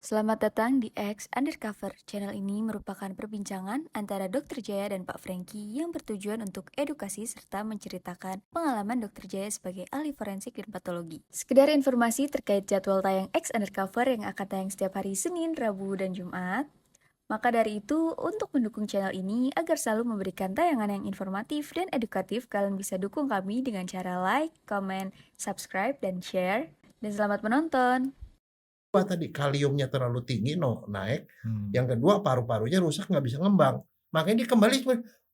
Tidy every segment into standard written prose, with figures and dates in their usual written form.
Selamat datang di X Undercover. Channel ini merupakan perbincangan antara Dr. Jaya dan Pak Franky yang bertujuan untuk edukasi serta menceritakan pengalaman Dr. Jaya sebagai ahli forensik dan patologi. Sekedar informasi terkait jadwal tayang X Undercover yang akan tayang setiap hari Senin, Rabu, dan Jumat. Maka dari itu, untuk mendukung channel ini agar selalu memberikan tayangan yang informatif dan edukatif, kalian bisa dukung kami dengan cara like, comment, subscribe, dan share. Dan selamat menonton! Tadi kaliumnya terlalu tinggi naik, Hmm. yang kedua paru-parunya rusak nggak bisa ngembang. Makanya dia kembali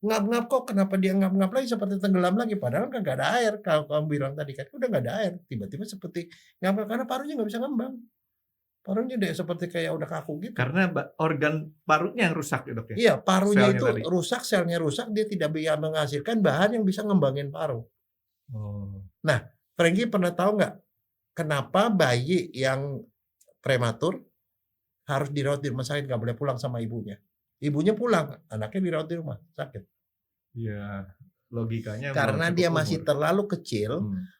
ngap-ngap kok, kenapa dia ngap-ngap lagi seperti tenggelam lagi, padahal kan nggak ada air, kalau kamu bilang tadi kan udah nggak ada air, tiba-tiba seperti ngap karena parunya nggak bisa ngembang. Parunya udah seperti kayak udah kaku gitu. Karena organ parunya yang rusak ya dok ya? Iya, parunya Selnya itu tadi. rusak, selnya rusak, dia tidak bisa menghasilkan bahan yang bisa ngembangin paru. Oh. Nah, Franky pernah tahu nggak kenapa bayi yang prematur harus dirawat di rumah sakit, nggak boleh pulang sama ibunya. Ibunya pulang, anaknya dirawat di rumah sakit. Iya, logikanya belum Karena cukup dia umur. masih terlalu kecil,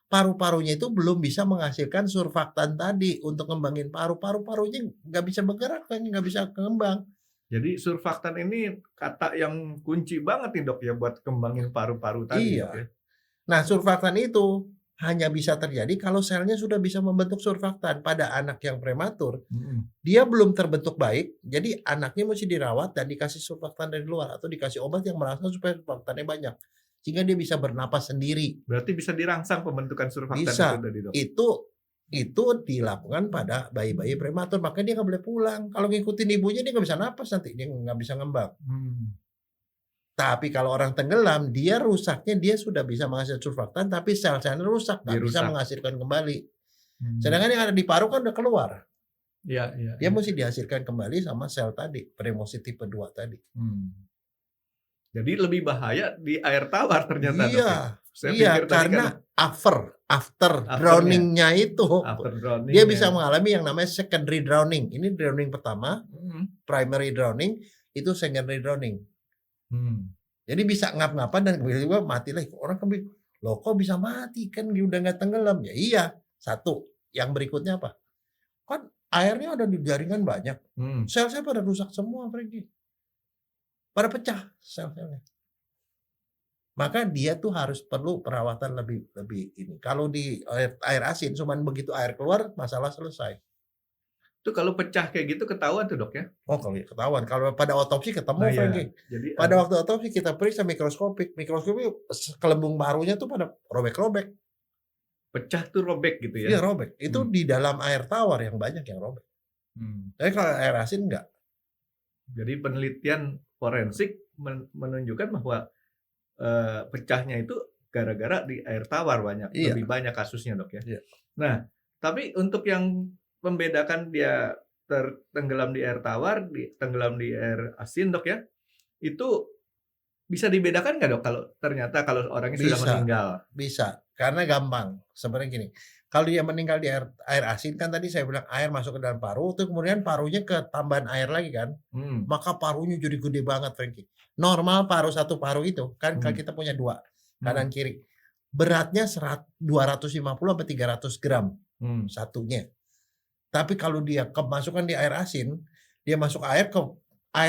paru-parunya itu belum bisa menghasilkan surfaktan tadi untuk ngembangin paru-parunya nggak bisa bergerak, kan nggak bisa kembang. Jadi surfaktan ini kata yang kunci banget nih dok ya buat kembangin paru-paru tadi Iya. dok ya. Nah, surfaktan itu hanya bisa terjadi kalau selnya sudah bisa membentuk surfaktan. Pada anak yang prematur, dia belum terbentuk baik, jadi anaknya mesti dirawat dan dikasih surfaktan dari luar atau dikasih obat yang merangsang supaya surfaktannya banyak. Sehingga dia bisa bernapas sendiri. Berarti bisa dirangsang pembentukan surfaktan Bisa. itu tadi dok? Itu dilakukan pada bayi-bayi prematur, makanya dia nggak boleh pulang. Kalau ngikutin ibunya dia nggak bisa napas nanti, dia nggak bisa ngembang. Tapi kalau orang tenggelam, dia rusaknya dia sudah bisa menghasilkan surfaktan, tapi sel-selnya rusak, nggak bisa menghasilkan kembali. Sedangkan yang ada di paru kan udah keluar. Iya. Dia mesti dihasilkan kembali sama sel tadi, premosi tipe 2 tadi. Jadi lebih bahaya di air tawar ternyata dok Iya, ya? Saya iya pikir tadi karena after Afternya. drowningnya itu, after drowning dia bisa mengalami yang namanya secondary drowning. Ini drowning pertama, primary drowning, itu secondary drowning. Jadi bisa ngap-ngapan dan tiba-tiba mati lagi. Orang kan bingung, loh kok bisa mati kan dia udah nggak tenggelam. Ya iya, satu. Yang berikutnya apa? Kan airnya ada di jaringan banyak. Sel-sel pada rusak semua, Franky. Pada pecah sel-selnya. Maka dia tuh harus perlu perawatan lebih ini. Kalau di air asin, cuman begitu air keluar, masalah selesai. Itu kalau pecah kayak gitu ketahuan tuh dok ya? Oh, kalau ketahuan. Kalau pada otopsi ketemu, Nah, iya. Franky. Jadi Pada waktu otopsi kita periksa mikroskopik. Mikroskopik kelembung parunya tuh pada robek-robek. pecah tuh robek gitu ya? Iya, robek. Itu di dalam air tawar yang banyak yang robek. Tapi kalau air asin enggak. Jadi penelitian forensik menunjukkan bahwa pecahnya itu gara-gara di air tawar banyak, Iya. lebih banyak kasusnya dok ya. Iya. Nah, tapi untuk yang membedakan dia tenggelam di air tawar, tenggelam di air asin dok ya, itu bisa dibedakan nggak dok kalau ternyata kalau orangnya sudah meninggal? Bisa, karena gampang. Sebenarnya gini, kalau dia meninggal di air asin kan tadi saya bilang air masuk ke dalam paru, terus kemudian parunya ketambahan air lagi kan, maka parunya jadi gede banget, Franky. Normal satu paru itu kan kalau kita punya dua, kanan kiri. Beratnya 250 sampai 300 gram satunya. Tapi kalau dia kemasukan di air asin, dia masuk air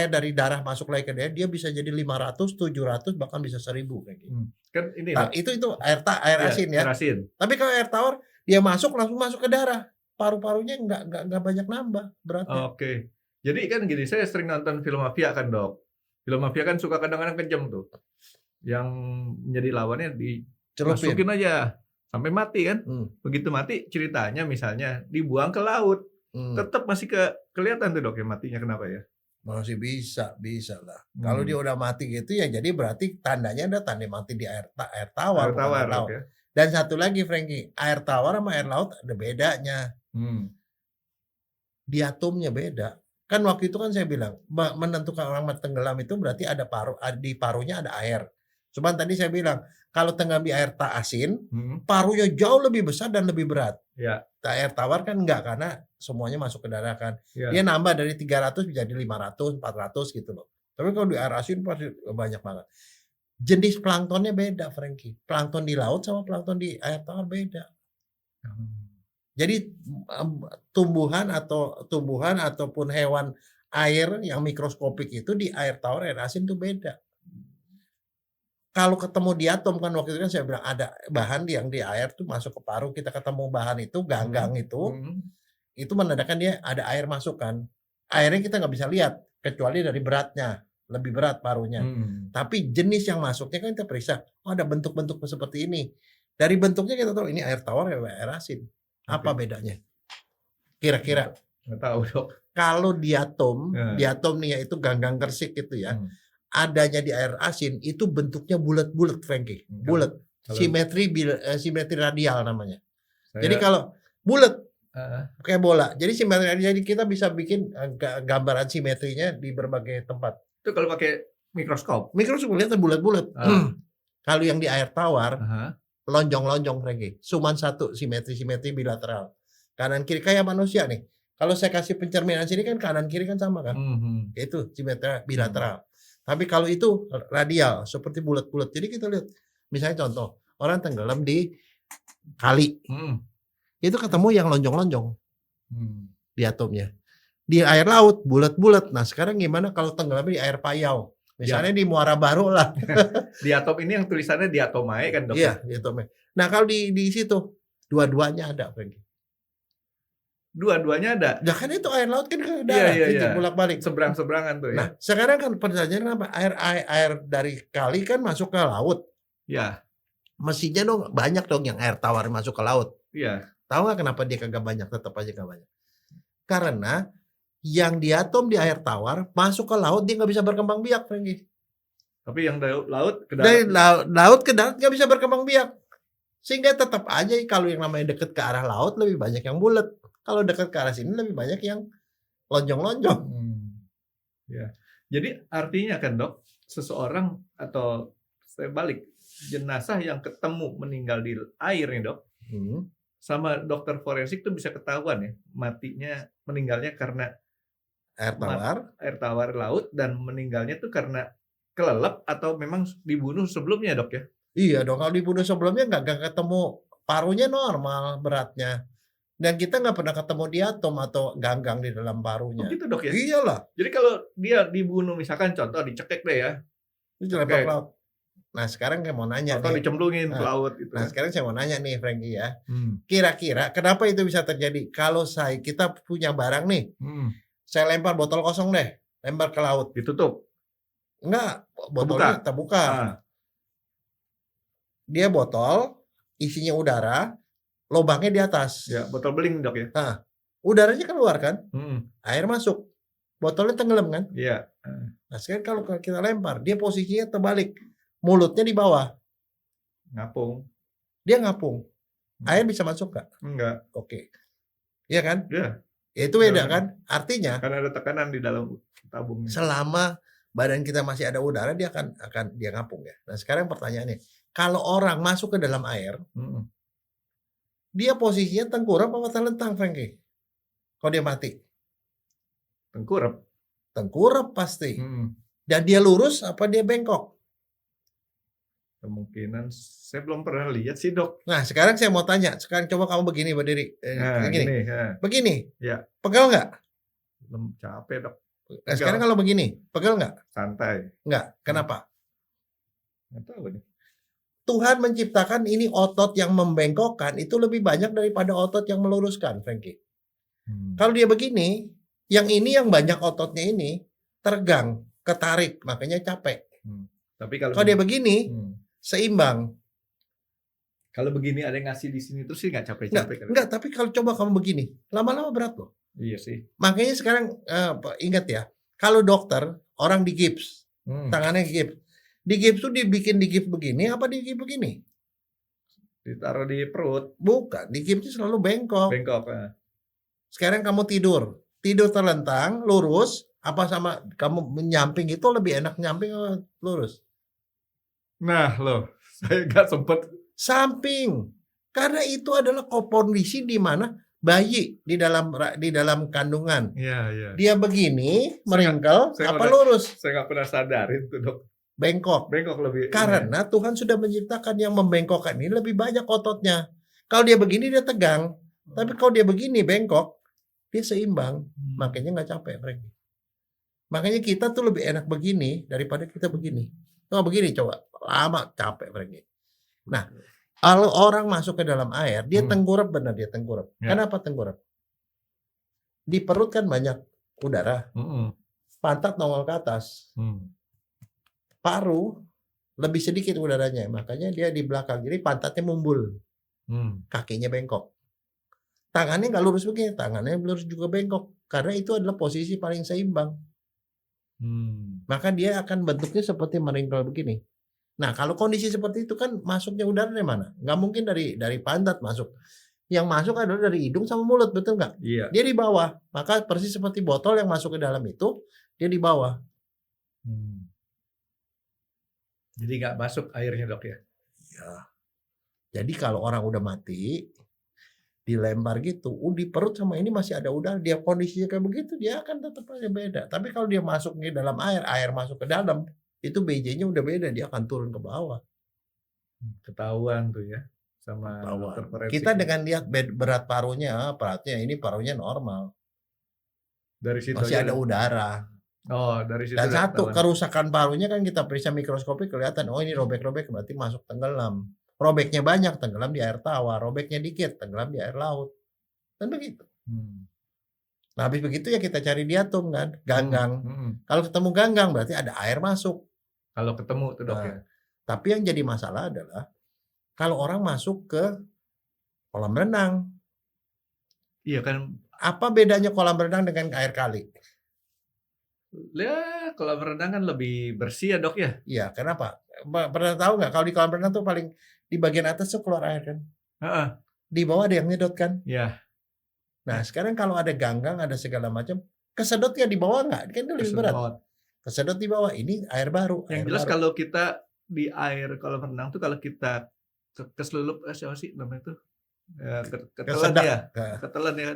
dari darah masuk lagi ke dia bisa jadi 500, 700 bahkan bisa 1000 kayak gitu. Kan ini Nah, itu air asin ya. Air asin. Tapi kalau air tawar dia langsung masuk ke darah. Paru-parunya nggak banyak nambah beratnya. Oke. Jadi kan gini, saya sering nonton film mafia kan dok. Film mafia kan suka kadang-kadang kejam tuh. Yang menjadi lawannya dimasukin aja sampai mati kan. Begitu mati ceritanya misalnya dibuang ke laut. Tetap masih kelihatan tuh dok ya matinya kenapa ya? Masih bisa lah. Kalau dia udah mati gitu ya jadi berarti tandanya ada tanda mati di air tawar. Air tawar laut. ya. Dan satu lagi Franky, air tawar sama air laut ada bedanya. Diatomnya beda. Kan waktu itu kan saya bilang menentukan orang tenggelam itu berarti ada di parunya ada air. Cuman tadi saya bilang kalau tenggelam di air asin, parunya jauh lebih besar dan lebih berat. Ya. Air tawar kan enggak karena semuanya masuk ke darah kan. Ya. Dia nambah dari 300 menjadi 500, 400 gitu loh. Tapi kalau di air asin pasti banyak banget. Jenis planktonnya beda, Franky. Plankton di laut sama plankton di air tawar beda. Jadi tumbuhan ataupun hewan air yang mikroskopik itu di air tawar, air asin itu beda. Kalau ketemu diatom kan waktu itu kan saya bilang ada bahan yang di air tuh masuk ke paru, kita ketemu bahan itu ganggang itu menandakan dia ada air masuk kan. Airnya kita nggak bisa lihat kecuali dari beratnya, lebih berat parunya. Tapi jenis yang masuknya kan kita periksa, oh ada bentuk-bentuk seperti ini. Dari bentuknya kita tahu ini air tawar ya air asin. Apa bedanya? Kira-kira? Nggak tahu dok. Kalau diatom nih yaitu ganggang kersik gitu ya. Adanya di air asin itu bentuknya bulat-bulat, Frankie. Bulat. Simetri radial namanya. Jadi kalau bulat kayak bola. Jadi simetri radial, jadi kita bisa bikin gambaran simetrinya di berbagai tempat. Itu kalau pakai mikroskop. Mikroskop lihat bulat-bulat. Kalau yang di air tawar lonjong-lonjong, Frankie. Cuman satu simetri bilateral. Kanan kiri kayak manusia nih. Kalau saya kasih pencerminan sini kan kanan kiri kan sama kan. Itu simetri bilateral. Tapi kalau itu radial seperti bulat-bulat. Jadi kita lihat misalnya contoh orang tenggelam di kali. Itu ketemu yang lonjong-lonjong di atomnya. Di air laut bulat-bulat. Nah, sekarang gimana kalau tenggelam di air payau? Misalnya di Muara Baru lah. Di atom ini yang tulisannya diatomae kan, Dok? Iya, diatomae. Nah, kalau di situ dua-duanya ada, Frankie. Dua-duanya ada. Ya kan itu air laut kan ke darat, bolak-balik. Seberang-seberangan tuh ya. Nah, sekarang kan pertanyaannya apa? Air dari kali kan masuk ke laut. Iya. Mestinya dong banyak dong yang air tawar masuk ke laut. Iya. Tahu nggak kenapa dia kagak banyak? Tetap aja nggak banyak. Karena yang diatom di air tawar masuk ke laut dia nggak bisa berkembang biak, Frankie. Tapi yang dari laut ke darat. Dari laut ke darat nggak bisa berkembang biak. Sehingga tetap aja kalau yang namanya deket ke arah laut lebih banyak yang bulat. Kalau dekat ke arah sini lebih banyak yang lonjong-lonjong. Ya. Jadi artinya kan, Dok, seseorang atau saya balik jenazah yang ketemu meninggal di air nih, Dok. Sama dokter forensik tuh bisa ketahuan ya matinya, meninggalnya karena air tawar laut dan meninggalnya tuh karena kelelep atau memang dibunuh sebelumnya, Dok ya? Iya dong, kalau dibunuh sebelumnya nggak ketemu, parunya normal beratnya. Dan kita nggak pernah ketemu diatom atau ganggang di dalam parunya. Oh gitu, Dok ya? Iyalah. Jadi kalau dia dibunuh misalkan contoh dicekek deh ya. Itu dilempar ke laut. Nah sekarang saya mau nanya atau dicemplungin ke laut gitu. Nah sekarang saya mau nanya nih Frankie ya. Kira-kira kenapa itu bisa terjadi? Kalau kita punya barang nih. Saya lempar botol kosong deh. Lempar ke laut. Ditutup? Enggak. Botolnya terbuka. Dia botol. Isinya udara. Lubangnya di atas. Ya, botol beling, Dok ya. Nah, udaranya keluar kan? Air masuk. Botolnya tenggelam kan? Iya. Nah, sekarang kalau kita lempar, dia posisinya terbalik. Mulutnya di bawah. Ngapung. Dia ngapung. Air bisa masuk nggak? Enggak. Oke. Iya kan? Iya. Itu beda kan? Artinya kan ada tekanan di dalam tabungnya. Selama badan kita masih ada udara, dia akan dia ngapung ya. Nah, sekarang pertanyaannya, kalau orang masuk ke dalam air, dia posisinya tengkurap apa terlentang, Frankie? Kalau dia mati? Tengkurap. Tengkurap pasti. Dan dia lurus apa dia bengkok? Kemungkinan saya belum pernah lihat sih, Dok. Nah, sekarang saya mau tanya. Sekarang coba kamu begini berdiri. Begini. Begini. Ya. Pegel nggak? Belum capek, Dok. Nah, sekarang kalau begini, pegel nggak? Santai. Nggak. Kenapa? Nggak tahu nih. Tuhan menciptakan ini otot yang membengkokkan itu lebih banyak daripada otot yang meluruskan, Frankie. Kalau dia begini, yang ini yang banyak ototnya ini teregang, ketarik, makanya capek. Tapi kalau dia begini, seimbang. Kalau begini ada yang ngasih di sini terus sih nggak capek-capek. Enggak, tapi kalau coba kamu begini, lama-lama berat loh. Iya sih. Makanya sekarang ingat ya, kalau dokter orang di gips, tangannya gips. Di gips tuh dibikin di gips begini apa di gips begini? Ditaruh di perut. Bukan, di gips itu selalu bengkok. Bengkok. Sekarang kamu tidur terlentang, lurus, apa sama kamu menyamping itu lebih enak nyamping atau lurus? Nah loh, saya nggak sempet. Samping, karena itu adalah kondisi di mana bayi di dalam kandungan. Iya. Dia begini, meringkel, apa lurus? Saya nggak pernah sadarin tuh, Dok. Bengkok lebih. Karena Tuhan sudah menciptakan yang membengkokkan ini lebih banyak ototnya. Kalau dia begini dia tegang, Tapi kalau dia begini bengkok, dia seimbang, makanya nggak capek, Frank. Makanya kita tuh lebih enak begini daripada kita begini. Oh begini coba, lama capek, Frank. Nah, kalau orang masuk ke dalam air, dia tengkurap, benar dia tengkurap. Ya. Kenapa tengkurap? Di perut kan banyak udara, pantat nongol ke atas, paru lebih sedikit udaranya, makanya dia di belakang, jadi pantatnya mumbul, kakinya bengkok, tangannya nggak lurus begini, tangannya lurus juga bengkok, karena itu adalah posisi paling seimbang. Maka dia akan bentuknya seperti meringkel begini. Nah kalau kondisi seperti itu kan masuknya udara dari mana? Nggak mungkin dari pantat masuk. Yang masuk adalah dari hidung sama mulut, betul nggak? Iya. Dia di bawah. Maka persis seperti botol yang masuk ke dalam itu, dia di bawah. Jadi nggak masuk airnya, Dok ya? Ya. Jadi kalau orang udah mati, dilempar gitu, di perut sama ini masih ada udara, dia kondisinya kayak begitu, dia akan tetap aja beda. Tapi kalau dia masuk di dalam air masuk ke dalam, itu BJ-nya udah beda, dia akan turun ke bawah. Ketahuan tuh ya sama dokter forensik. Kita dengan lihat berat parunya, ini parunya normal. Dari situ masih ada udara. Oh, dari situ. Dan satu kerusakan parunya kan kita periksa mikroskopik kelihatan, oh ini robek-robek berarti masuk tenggelam. Robeknya banyak, tenggelam di air tawar. Robeknya dikit, tenggelam di air laut. Dan begitu. Nah habis begitu ya kita cari diatom kan, ganggang. Kalau ketemu ganggang berarti ada air masuk. Kalau ketemu tuh, Dok, ya. Tapi yang jadi masalah adalah kalau orang masuk ke kolam renang. Iya kan. Apa bedanya kolam renang dengan air kali? Ya, kolam renang kan lebih bersih ya, Dok ya? Iya, kenapa? Pernah tahu nggak kalau di kolam renang tuh paling di bagian atas tuh keluar air kan? Di bawah ada yang nyedot kan? Iya. Nah, sekarang kalau ada ganggang, ada segala macam, kesedot ya di bawah nggak? Kan itu lebih berat. Kesedot di bawah, ini air baru. Yang jelas kalau kita di air kolam renang tuh kalau kita keselurup, siapa sih namanya tuh? Ketelan ya? Ketelan ya.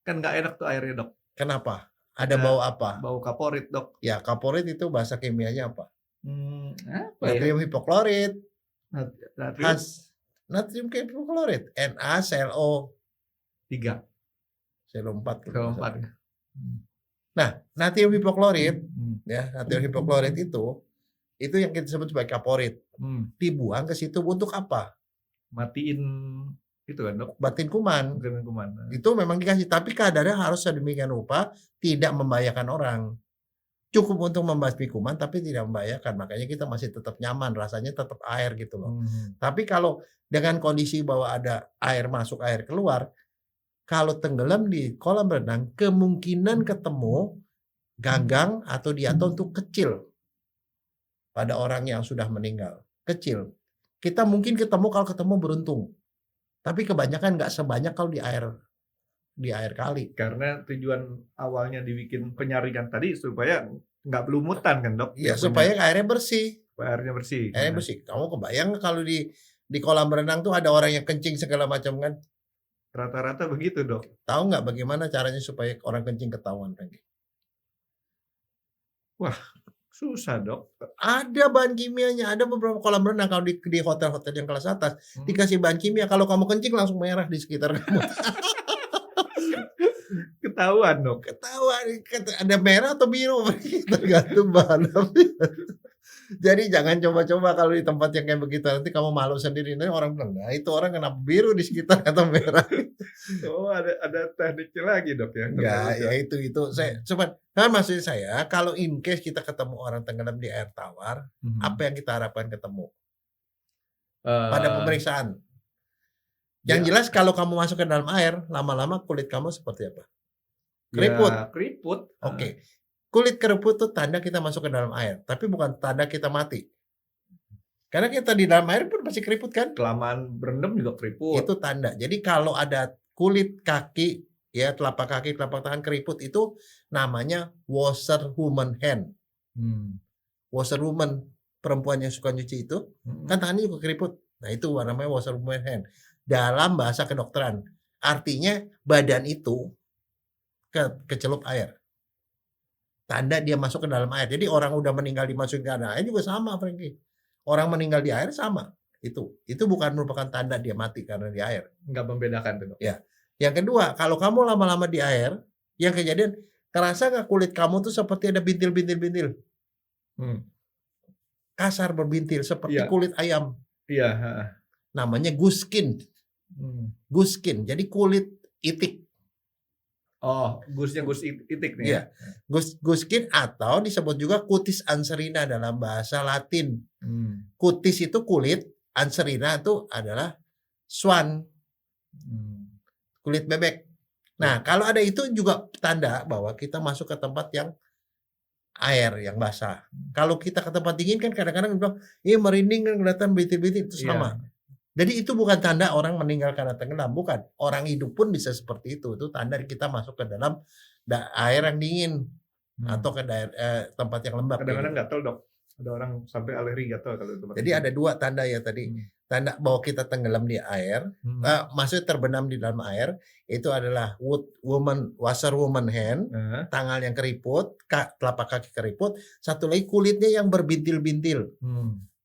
Kan nggak enak tuh airnya, Dok. Kenapa? Ada bau apa? Bau kaporit, Dok. Ya, kaporit itu bahasa kimianya apa? Apa natrium hipoklorit. Natrium? Natrium hipoklorit. NaClO 3. CO4. CO4. Nah, natrium hipoklorit, ya, natrium hipoklorit itu yang kita sebut sebagai kaporit. Dibuang ke situ untuk apa? Matiin itu kan, Dok? Batin kuman. Itu memang dikasih, tapi kadarnya harus sedemikian rupa tidak membahayakan orang. Cukup untuk membasmi kuman tapi tidak membahayakan. Makanya kita masih tetap nyaman, rasanya tetap air gitu loh. Tapi kalau dengan kondisi bahwa ada air masuk, air keluar, kalau tenggelam di kolam renang, kemungkinan ketemu ganggang atau diatom itu kecil pada orang yang sudah meninggal. Kecil. Kita mungkin ketemu kalau ketemu beruntung. Tapi kebanyakan nggak sebanyak kalau di air kali. Karena tujuan awalnya dibikin penyaringan tadi supaya nggak belumutan kan, Dok? Iya, supaya airnya bersih. Airnya bersih. Airnya bersih. Kamu kebayang kalau di kolam renang tuh ada orang yang kencing segala macam kan? Rata-rata begitu, Dok. Tahu nggak bagaimana caranya supaya orang kencing ketahuan, Franky? Wah, susah, Dok. Ada bahan kimianya, ada beberapa kolam renang kalau di hotel-hotel yang kelas atas dikasih bahan kimia, kalau kamu kencing langsung merah di sekitar kamu. Ketahuan, Dok. Ketahuan, ada merah atau biru tergantung bahan. Jadi jangan coba-coba kalau di tempat yang kayak begitu, nanti kamu malu sendiri. Nanti orang bilang, nah itu orang kenapa biru di sekitar atau merah. Oh, ada tekniknya lagi, Dok ya? Enggak, ya itu. Saya cuman, kan maksud saya kalau in case kita ketemu orang tenggelam di air tawar, apa yang kita harapkan ketemu? Pada pemeriksaan. Yang jelas kalau kamu masuk ke dalam air, lama-lama kulit kamu seperti apa? Keriput. Ya, keriput. Oke. Kulit keriput itu tanda kita masuk ke dalam air, tapi bukan tanda kita mati. Karena kita di dalam air pun masih keriput kan? Kelamaan berendam juga keriput. Itu tanda. Jadi kalau ada kulit kaki, ya telapak kaki, telapak tangan keriput itu namanya washerwoman hand. Washerwoman, perempuan yang suka nyuci itu, kan tangannya juga keriput. Nah itu namanya washerwoman hand. Dalam bahasa kedokteran. Artinya badan itu kecelup air. Tanda dia masuk ke dalam air. Jadi orang udah meninggal dimasukin ke dalam air juga sama, Franky. Orang meninggal di air sama. Itu bukan merupakan tanda dia mati karena di air. Nggak membedakan tuh, Dok. Ya. Yang kedua, kalau kamu lama-lama di air, yang kejadian, kerasa nggak kulit kamu tuh seperti ada bintil-bintil-bintil? Kasar berbintil, seperti kulit ayam. Iya. Namanya goose skin. Goose skin, jadi kulit itik. Oh, goose-nya goose itik nih. Iya. Goose skin atau disebut juga cutis anserina dalam bahasa Latin. Cutis itu kulit, anserina itu adalah swan. Kulit bebek. Nah, kalau ada itu juga tanda bahwa kita masuk ke tempat yang air yang basah. Kalau kita ke tempat dingin kan kadang-kadang bilang, merinding kan kelihatan bintil-bintil, itu sama. Jadi itu bukan tanda orang meninggal karena tenggelam, bukan. Orang hidup pun bisa seperti itu. Itu tanda kita masuk ke dalam air yang dingin atau ke tempat yang lembab. Kadang-kadang gatel, Dok. Ada orang sampai alergi gatel kalau tempat. Jadi ada dua tanda ya tadi. Tanda bahwa kita tenggelam di air, maksudnya terbenam di dalam air, itu adalah washer woman hand, tangan yang keriput, telapak kaki keriput, satu lagi kulitnya yang berbintil-bintil.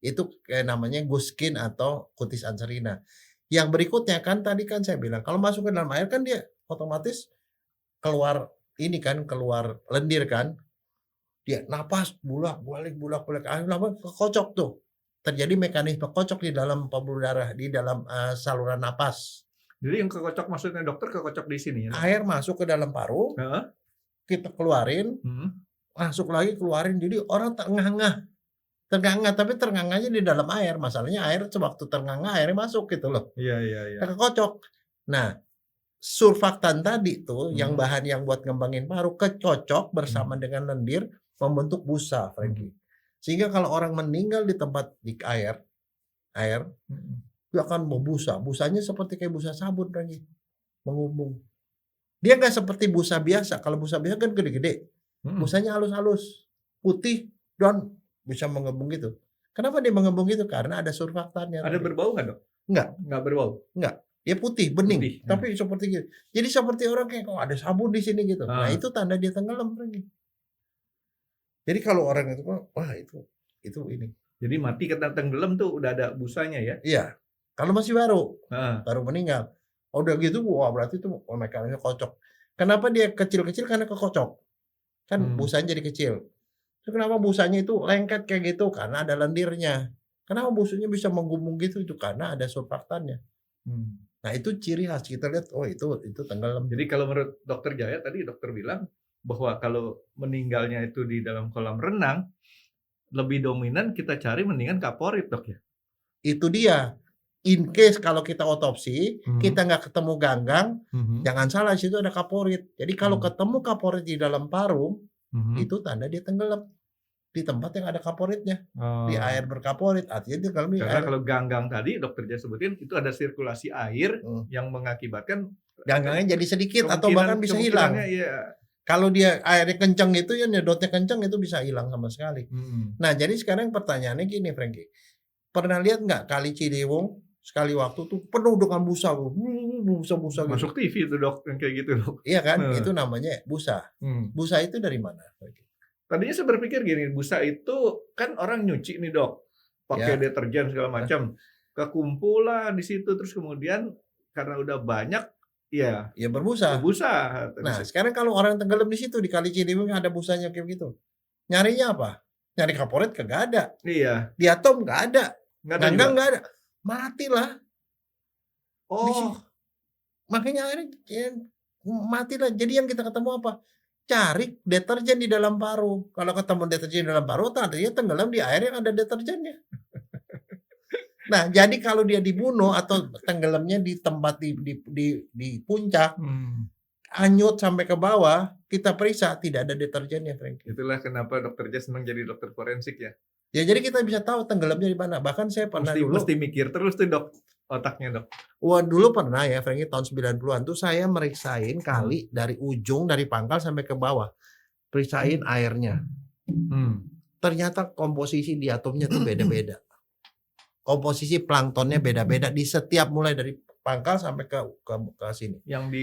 Itu namanya goose skin atau cutis anserina. Yang berikutnya kan tadi kan saya bilang kalau masuk ke dalam air kan dia otomatis keluar lendir kan. Dia napas bolak-balik lama kekocok tuh. Terjadi mekanisme kocok di dalam pembuluh darah, di dalam saluran napas. Jadi yang kekocok maksudnya dokter kekocok di sini ya? Air masuk ke dalam paru, kita keluarin, masuk lagi keluarin. Jadi orang ternganga, tapi ternganganya di dalam air. Masalahnya air sewaktu ternganga airnya masuk gitu loh. Iya. Kekocok. Nah, surfaktan tadi tuh yang bahan yang buat ngembangin paru kecocok bersama dengan lendir membentuk busa, Frankie. Sehingga kalau orang meninggal di tempat di air dia akan berbusa. Busanya seperti kayak busa sabun, Frankie. Mengembung. Dia nggak seperti busa biasa. Kalau busa biasa kan gede-gede. Busanya halus-halus, putih dan bisa mengembung gitu. Kenapa dia mengembung gitu? Karena ada surfaktannya. Ada berbau nggak, Dok? Nggak berbau. Nggak. Dia putih, bening. Tapi seperti gitu. Jadi seperti orang kayak ada sabun di sini gitu. Nah, itu tanda dia tenggelam, Frankie. Jadi kalau orang itu, wah itu ini. Jadi mati karena tenggelam tuh udah ada busanya ya? Iya. Kalau masih baru meninggal. Udah gitu, wah berarti itu mekanisme kocok. Kenapa dia kecil-kecil? Karena kekocok. Kan busanya jadi kecil. Terus kenapa busanya itu lengket kayak gitu? Karena ada lendirnya. Kenapa busanya bisa menggumung gitu? Itu karena ada surfaktannya. Nah itu ciri khas kita lihat. Oh itu tenggelam. Jadi kalau menurut Dokter Jaya tadi dokter bilang bahwa kalau meninggalnya itu di dalam kolam renang lebih dominan kita cari mendingan kaporit, Dok ya. Itu dia. In case kalau kita otopsi, kita nggak ketemu ganggang, jangan salah di situ ada kaporit. Jadi kalau ketemu kaporit di dalam paru, itu tanda dia tenggelam di tempat yang ada kaporitnya, di air berkaporit. Artinya dia kalau karena kalau ganggang tadi dokter Jaya sebutin itu ada sirkulasi air yang mengakibatkan ganggangnya jadi sedikit atau bahkan bisa hilang. Iya. Kalau dia airnya kencang itu ya nyedotnya kencang itu bisa hilang sama sekali. Nah jadi sekarang pertanyaannya gini, Frankie, pernah lihat nggak Kali Ciliwung sekali waktu tuh penuh dengan busa, busa gitu. Masuk TV itu, Dok, yang kayak gitu, Dok. Iya kan, itu namanya busa. Busa itu dari mana? Tadinya saya berpikir gini, busa itu kan orang nyuci nih, Dok, pakai deterjen segala macam, kekumpulan di situ terus kemudian karena udah banyak, ya berbusa. Nah sekarang kalau orang tenggelam di situ di Kali Ciliwung ada busanya kayak gitu, nyarinya apa? Nyari kaporit kagak ada. Iya. Di atom nggak ada. Ganggang nggak ada. Matilah. Makanya akhirnya matilah. Jadi yang kita ketemu apa? Cari deterjen di dalam paru. Kalau ketemu deterjen di dalam paru, tadinya tenggelam di air yang ada deterjennya. Nah, jadi kalau dia dibunuh atau tenggelamnya di tempat di puncak, hanyut sampai ke bawah, kita periksa tidak ada deterjennya, Frank. Itulah kenapa dokter Jaya senang jadi dokter forensik ya. Ya jadi kita bisa tahu tenggelamnya di mana. Bahkan saya pernah mesti mikir terus tuh, Dok, otaknya, Dok. Wah, dulu pernah ya, Frankie, tahun 90-an tuh saya meriksain kali dari ujung, dari pangkal sampai ke bawah. Periksain airnya. Ternyata komposisi di atomnya tuh beda-beda. Komposisi planktonnya beda-beda di setiap mulai dari pangkal sampai ke sini. Yang di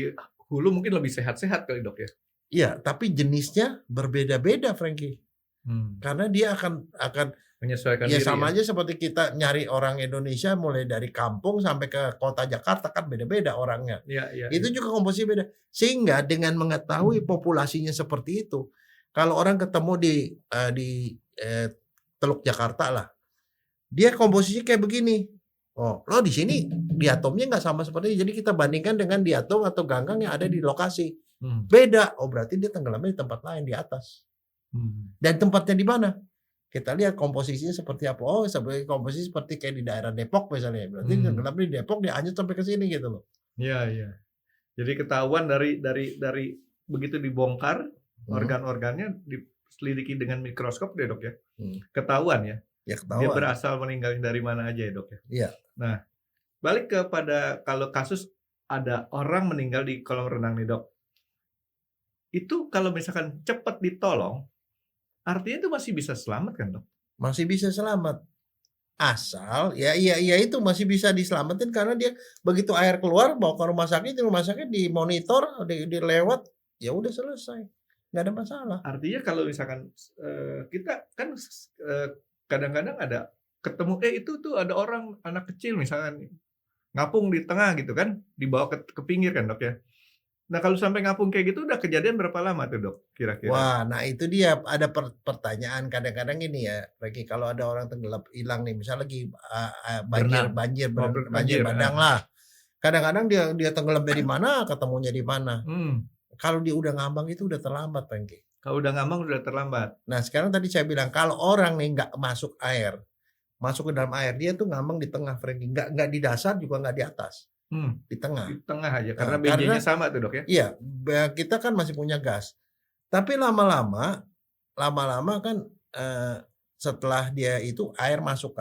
hulu mungkin lebih sehat-sehat kali, Dok ya. Iya, tapi jenisnya berbeda-beda, Frankie. Karena dia akan menyesuaikan Ya diri sama ya. aja seperti kita nyari orang Indonesia mulai dari kampung sampai ke kota Jakarta kan beda-beda orangnya. Iya, iya, Itu iya. juga komposisi beda. Sehingga dengan mengetahui populasinya seperti itu, kalau orang ketemu di Teluk Jakarta lah, dia komposisi kayak begini. Oh, lo di sini diatomnya nggak sama seperti ini. Jadi kita bandingkan dengan diatom atau ganggang yang ada di lokasi. Beda. Oh, berarti dia tenggelamnya di tempat lain di atas. Dan tempatnya di mana? Kita lihat komposisinya seperti apa. Oh, sebagai komposisi seperti kayak di daerah Depok misalnya. Berarti tenggelam di Depok, dia hanyut sampai ke sini gitu loh. Iya, iya. Jadi ketahuan dari begitu dibongkar organ-organnya, diselidiki dengan mikroskop deh dok ya. Ketahuan ya. Ya Dia ketahuan. berasal meninggalnya dari mana aja ya dok ya. Iya. Nah, balik kepada kalau kasus ada orang meninggal di kolam renang nih dok. Itu kalau misalkan cepat ditolong, artinya itu masih bisa selamat kan dok? Masih bisa selamat. Asal ya itu masih bisa diselamatin karena dia begitu air keluar bawa ke rumah sakit, di rumah sakit dimonitor, dilewat, ya udah selesai. Nggak ada masalah. Artinya kalau misalkan kita kan kadang-kadang ada ketemu itu tuh ada orang anak kecil misalkan ngapung di tengah gitu kan, dibawa ke pinggir kan dok ya. Nah kalau sampai ngapung kayak gitu udah kejadian berapa lama tuh dok kira-kira? Wah, nah itu dia ada pertanyaan kadang-kadang ini ya, Reki, kalau ada orang tenggelam hilang nih, misal lagi banjir bandang lah. Kadang-kadang dia tenggelam dari mana, ketemunya di mana. Kalau dia udah ngambang itu udah terlambat, Reki. Kalau udah ngambang udah terlambat. Nah sekarang tadi saya bilang kalau orang nih nggak masuk air, masuk ke dalam air, dia tuh ngambang di tengah, Frankie. Nggak di dasar juga nggak di atas. Di tengah. Di tengah aja karena BJ-nya sama tuh dok ya. Iya, kita kan masih punya gas. Tapi lama-lama kan setelah dia itu air masuk,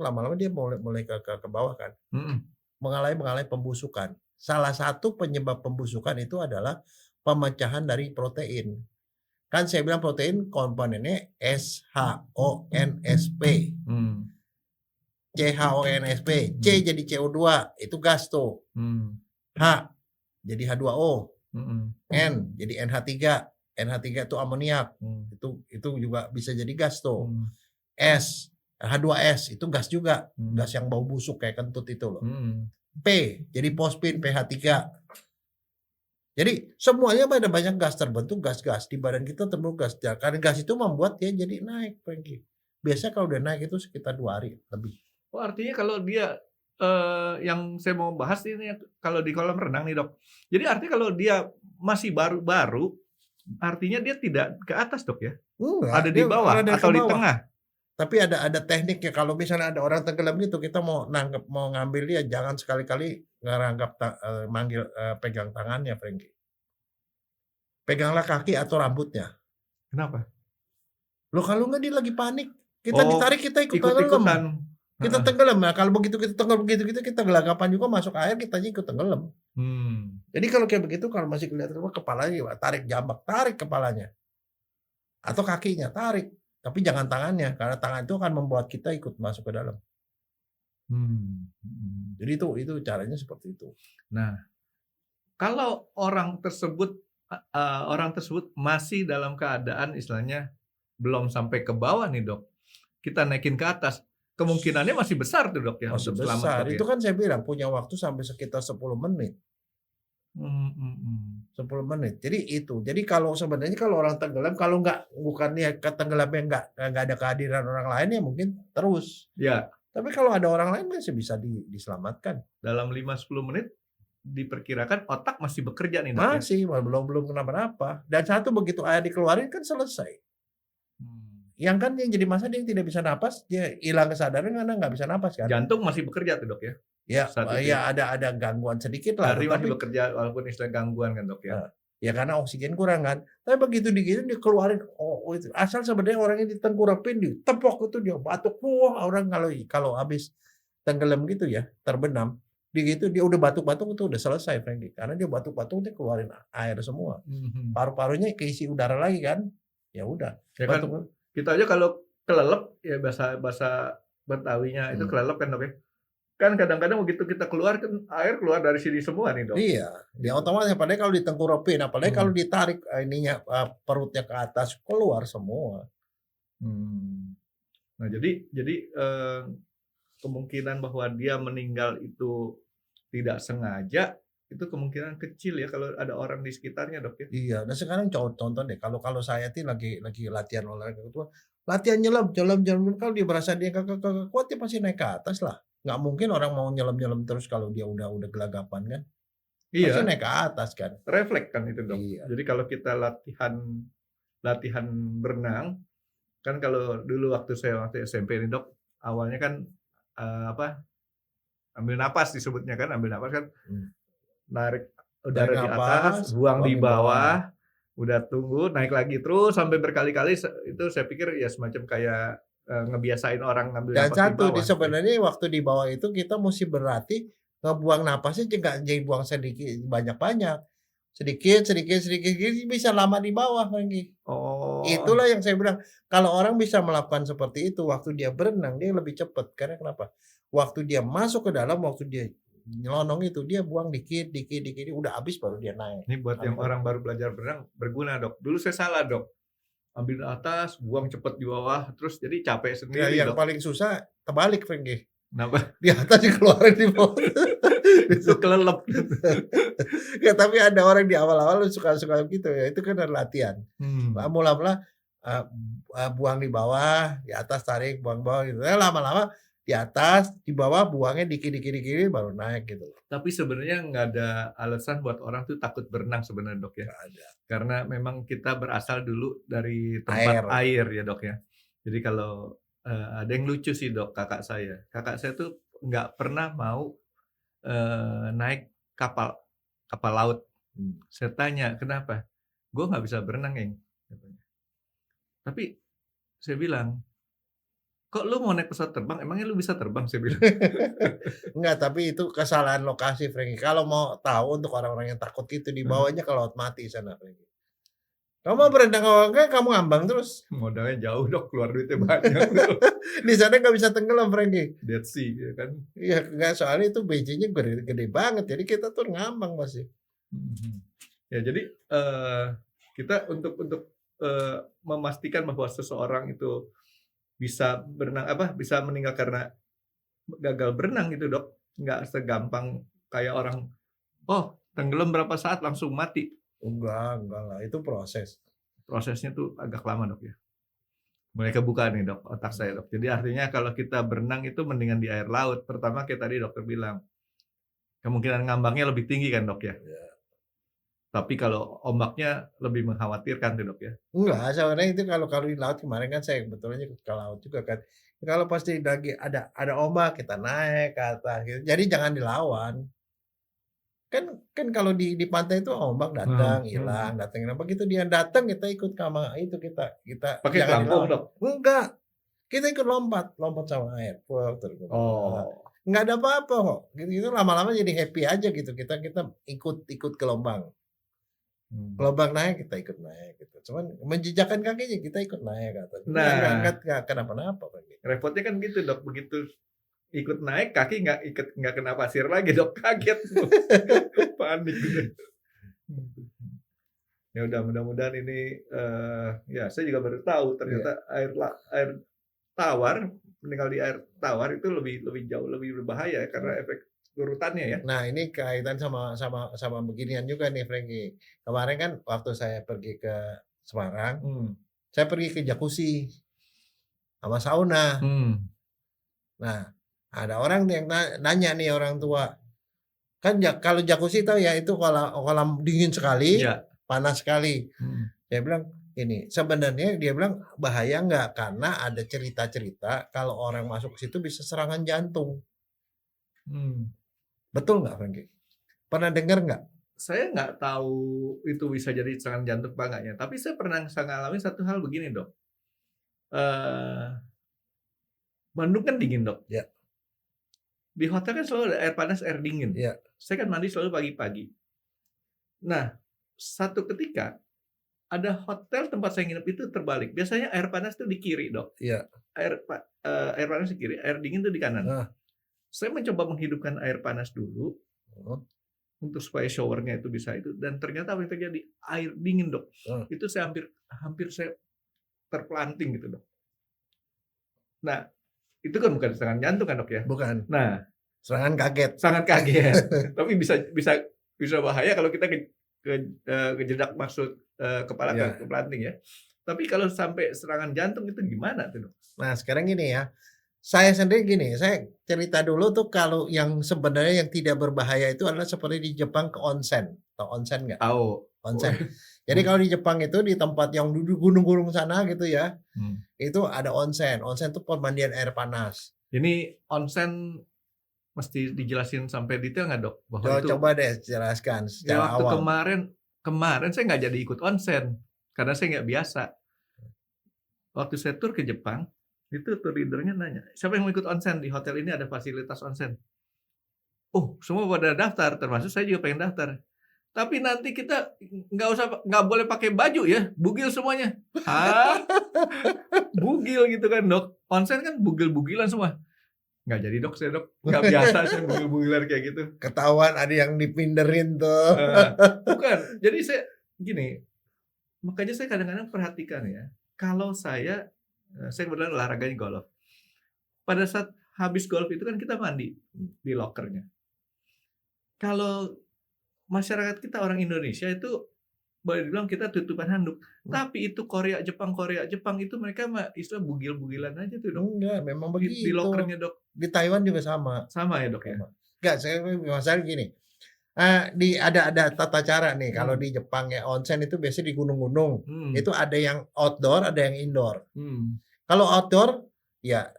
lama-lama dia mulai ke bawah kan. Mengalami pembusukan. Salah satu penyebab pembusukan itu adalah pemecahan dari protein. Kan saya bilang protein komponennya SHONSP. CHONSP, C jadi CO2, itu gas tuh. H jadi H2O, N jadi NH3, NH3 itu amoniak, itu juga bisa jadi gas tuh. S, H2S itu gas juga, gas yang bau busuk kayak kentut itu loh. P jadi fosfin, pH3. Jadi semuanya ada banyak gas terbentuk, gas-gas di badan kita terbentuk gas. Karena gas itu membuat dia jadi naik, Frankie. Biasanya kalau udah naik itu sekitar 2 hari lebih. Oh artinya kalau dia yang saya mau bahas ini kalau di kolam renang nih dok. Jadi artinya kalau dia masih baru-baru, artinya dia tidak ke atas dok ya? Ada di bawah atau di tengah? Tapi ada tekniknya. Kalau misalnya ada orang tenggelam gitu, kita mau ngambil dia, jangan sekali-kali ngerangkap pegang tangannya, Frankie. Peganglah kaki atau rambutnya. Kenapa? Loh kalau nggak dia lagi panik, kita ditarik kita ikut tenggelam. Kita tenggelam. Nah kalau begitu kita tenggelam kita gelagapan juga masuk air, kita ikut tenggelam. Jadi kalau kayak begitu, kalau masih kelihatan kepalanya, tarik jambak, tarik kepalanya atau kakinya, tarik. Tapi jangan tangannya, karena tangan itu akan membuat kita ikut masuk ke dalam. Jadi itu caranya seperti itu. Nah, kalau orang tersebut masih dalam keadaan istilahnya belum sampai ke bawah nih dok, kita naikin ke atas, kemungkinannya masih besar tuh dok ya masih untuk besar. selamat. Itu kan saya bilang punya waktu sampai sekitar 10 menit. 10 menit. Jadi kalau sebenarnya kalau orang tenggelam, kalau bukannya tenggelamnya nggak ada kehadiran orang lain ya mungkin terus. Ya. Tapi kalau ada orang lain masih bisa diselamatkan. Dalam 5-10 menit diperkirakan otak masih bekerja nih dok. Masih, belum kenapa-napa. Dan satu begitu air dikeluarin kan selesai. Yang kan yang jadi masalah dia tidak bisa napas, dia hilang kesadaran karena nggak bisa napas kan. Jantung masih bekerja tuh dok ya. Ya ada gangguan sedikit lah. Hari masih bekerja walaupun istilah gangguan kan dok ya. Ya karena oksigen kurang kan. Tapi begitu digituin dikeluarin, itu asal sebenarnya orangnya ditengkurapin, ditepok itu dia batuk. Wah orang kalau habis tenggelam gitu ya, terbenam, gitu dia udah batuk-batuk itu udah selesai Frankie. Karena dia batuk-batuk dia keluarin air semua. Paru-parunya keisi udara lagi kan. Ya udah. Ya kan, kita aja kalau kelelep ya bahasa Betawinya itu kelelep kan dok ya. Kan kadang-kadang begitu kita keluar kan air keluar dari sini semua nih dok. Iya, dia otomatis apalagi kalau ditengkurapin, apalagi kalau ditarik perutnya ke atas keluar semua. Nah, jadi kemungkinan bahwa dia meninggal itu tidak sengaja, itu kemungkinan kecil ya kalau ada orang di sekitarnya, Dok, ya? Iya, nah sekarang contoh deh, kalau saya tuh lagi latihan olahraga itu, latihan nyelam nyelam nyelam, kalau dia merasa dia kagak kuat, dia pasti naik ke atas lah. Nggak mungkin orang mau nyelam-nyelam terus kalau dia udah gelagapan kan, pasti Iya, naik ke atas kan. refleks kan itu, Dok. Iya. Jadi kalau kita latihan berenang, kan kalau dulu waktu SMP nih, Dok, awalnya kan, apa, ambil napas disebutnya kan, ambil napas kan, Mmm. narik Tarik udara di atas, napas, buang buang di di bawah. bawah, udah tunggu, naik lagi terus sampai berkali-kali, itu saya pikir ya semacam kayak, ngebiasain orang ngambil Dan napas di satu, bawah gitu ya. sebenarnya waktu di bawah itu kita musti berlatih ngebuang napasnya nggak dibuang sedikit banyak-banyak. Sedikit sedikit sedikit, jadi bisa lama di bawah lagi. Oh, Itulah yang saya bilang, kalau orang bisa melakukan seperti itu waktu dia berenang, dia lebih cepat. Karena kenapa? Waktu dia masuk ke dalam, waktu dia nyelonong itu, dia buang dikit dikit dikit, udah habis baru dia naik. ini buat yang Sampai orang baru belajar berenang berguna, Dok. Dulu saya salah, Dok. Ambil di atas, buang cepet di bawah, terus jadi capek ya sendiri, yang Dok. paling susah terbalik, Franky. Kenapa? Di atas dikeluarin di bawah. Itu kelelep. Ya tapi ada orang di awal-awal suka-suka gitu ya, itu kan ada latihan. Mula-mula, eee buang di bawah, di atas tarik, buang bawah gitu. Lama-lama di atas, di bawah buangnya dikit dikit dikit baru naik gitu loh. Tapi sebenarnya nggak ada alasan buat orang tuh takut berenang sebenarnya, Dok, ya. Nggak ada. Karena memang kita berasal dulu dari Air. tempat air ya, Dok, ya. Jadi kalau, ada yang lucu sih, Dok, kakak saya. Kakak saya tuh nggak pernah mau, naik kapal kapal laut. Saya tanya, "Kenapa?" "Gue nggak bisa berenang, Eng," katanya. Tapi saya bilang, "Kok lu mau naik pesawat terbang, emangnya lu bisa terbang?" Saya bilang. Enggak, tapi itu kesalahan lokasi, Franky. Kalau mau tahu untuk orang-orang yang takut gitu, dibawanya ke laut mati sana, Franky. Kamu mau berenang kalau enggak kamu ngambang terus. Modalnya jauh, Dok, keluar duitnya banyak. Di sana nggak bisa tenggelam, Franky. Dead Sea ya kan. Iya, enggak, soalnya itu BJ-nya gede gede banget, jadi kita tuh ngambang masih. Ya jadi, kita untuk, memastikan bahwa seseorang itu bisa berenang bisa meninggal karena gagal berenang gitu, Dok. Nggak segampang kayak orang, "Oh, tenggelam berapa saat langsung mati." Enggak lah, itu proses. Prosesnya tuh agak lama, Dok, ya. Mulai kebuka nih, Dok, otak saya, Dok. Jadi artinya kalau kita berenang itu mendingan di air laut. Pertama kayak tadi dokter bilang, kemungkinan ngambangnya lebih tinggi kan, Dok, ya. Iya. Tapi kalau ombaknya lebih mengkhawatirkan tuh, Dok, ya. Enggak, sebenarnya itu kalau kalau di laut kemarin kan saya kebetulannya ke laut juga kan. Kalau pasti lagi ada ombak, kita naik ke atas gitu. Jadi jangan dilawan. Kan kan kalau di pantai itu ombak datang, hilang, datang hilang. Begitu dia datang kita ikut sama itu kita Pakai jangan pelampung, dilawan. Dok? Enggak, kita ikut lompat sama air. Terus Oh. enggak ada apa-apa kok. Gitu-gitu lama-lama jadi happy aja gitu. Kita ikut gelombang. Gelombang naik, kita ikut naik gitu. Cuman menjejakkan kakinya kita ikut naik ke atas. Nah, Enggak kenapa-napa Pak. repotnya kan gitu, Dok. Begitu ikut naik, kaki nggak kena pasir lagi, Dok. Kaget. Panik gitu. Ya udah, mudah-mudahan ini, ya saya juga baru tahu ternyata air tawar, meninggal di air tawar itu lebih jauh lebih berbahaya karena efek urutannya ya. Nah, ini kaitan sama beginian juga nih, Franky. Kemarin kan waktu saya pergi ke Semarang, saya pergi ke jacuzzi sama sauna. Nah, ada orang yang nanya nih orang tua, kan kalau jacuzzi tahu ya itu kolam dingin sekali, Iya. panas sekali. Dia bilang ini sebenarnya dia bilang bahaya nggak karena ada cerita-cerita kalau orang masuk ke situ bisa serangan jantung. Betul nggak, Franky? Pernah dengar nggak? Saya nggak tahu itu bisa jadi serangan jantung apa enggaknya. Tapi saya pernah ngalamin satu hal begini, Dok. Bandung kan dingin, Dok. Ya. Di hotel kan selalu ada air panas, air dingin. Ya. Saya kan mandi selalu pagi-pagi. Nah, satu ketika ada hotel tempat saya nginep itu terbalik. Biasanya air panas tuh di kiri, Dok. Iya. Air panas di kiri, air dingin tuh di kanan. Saya mencoba menghidupkan air panas dulu untuk supaya showernya itu bisa itu, dan ternyata apa yang terjadi, air dingin, Dok. Itu saya hampir saya terpelanting gitu, Dok. Nah, itu kan bukan serangan jantung kan dok ya? Bukan. Nah, serangan kaget. Sangat kaget. Tapi bisa bahaya kalau kita kejedak masuk kepala ke pelanting ya. Tapi kalau sampai serangan jantung itu gimana tuh dok? Nah sekarang gini ya, saya sendiri gini, saya cerita dulu tuh kalau yang sebenarnya yang tidak berbahaya itu adalah seperti di Jepang ke onsen. Tahu onsen nggak? Tahu. Onsen. Jadi kalau di Jepang itu di tempat yang duduk gunung-gunung sana gitu ya, itu ada onsen. Onsen itu pemandian air panas. Ini onsen mesti dijelasin sampai detail nggak dok? Bahwa itu, coba deh jelaskan secara waktu awal. Kemarin saya nggak jadi ikut onsen karena saya nggak biasa. Waktu saya tur ke Jepang, itu tour leadernya nanya, siapa yang mau ikut onsen di hotel ini, ada fasilitas onsen? Oh, semua pada daftar, termasuk saya juga pengen daftar. Tapi nanti kita nggak boleh pakai baju ya, bugil semuanya. Hah? Bugil gitu kan dok? Onsen kan bugil-bugilan semua. Nggak jadi dok, saya dok nggak biasa saya bugil-bugilan kayak gitu. Ketahuan ada yang dipinderin tuh. Bukan, jadi saya gini, makanya saya kadang-kadang perhatikan ya, kalau saya kebetulan olahraganya golf. Pada saat habis golf itu kan kita mandi di lokernya. Kalau masyarakat kita orang Indonesia itu boleh dibilang kita tutupan handuk. Tapi itu Korea Jepang itu mereka istilah bugil-bugilan aja tuh dok. Enggak, memang begitu. Di lokernya dok. Di Taiwan juga sama. Sama ya dok ya. Enggak, saya masalah gini. Ada tata cara nih. Kalau di Jepang ya onsen itu biasanya di gunung-gunung. Itu ada yang outdoor, ada yang indoor. Kalau outdoor ya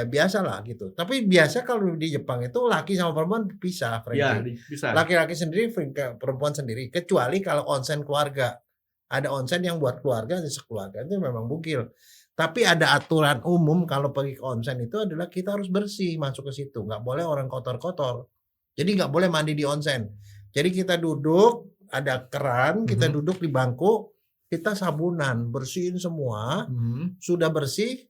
biasa lah gitu. Tapi biasa kalau di Jepang itu laki sama perempuan pisah. Ya, bisa. Laki-laki sendiri, perempuan sendiri. Kecuali kalau onsen keluarga. Ada onsen yang buat keluarga, sekeluarga itu memang bugil. Tapi ada aturan umum kalau pergi ke onsen itu adalah kita harus bersih masuk ke situ. Nggak boleh orang kotor-kotor. Jadi nggak boleh mandi di onsen. Jadi kita duduk, ada keran, kita duduk di bangku, kita sabunan, bersihin semua. Sudah bersih,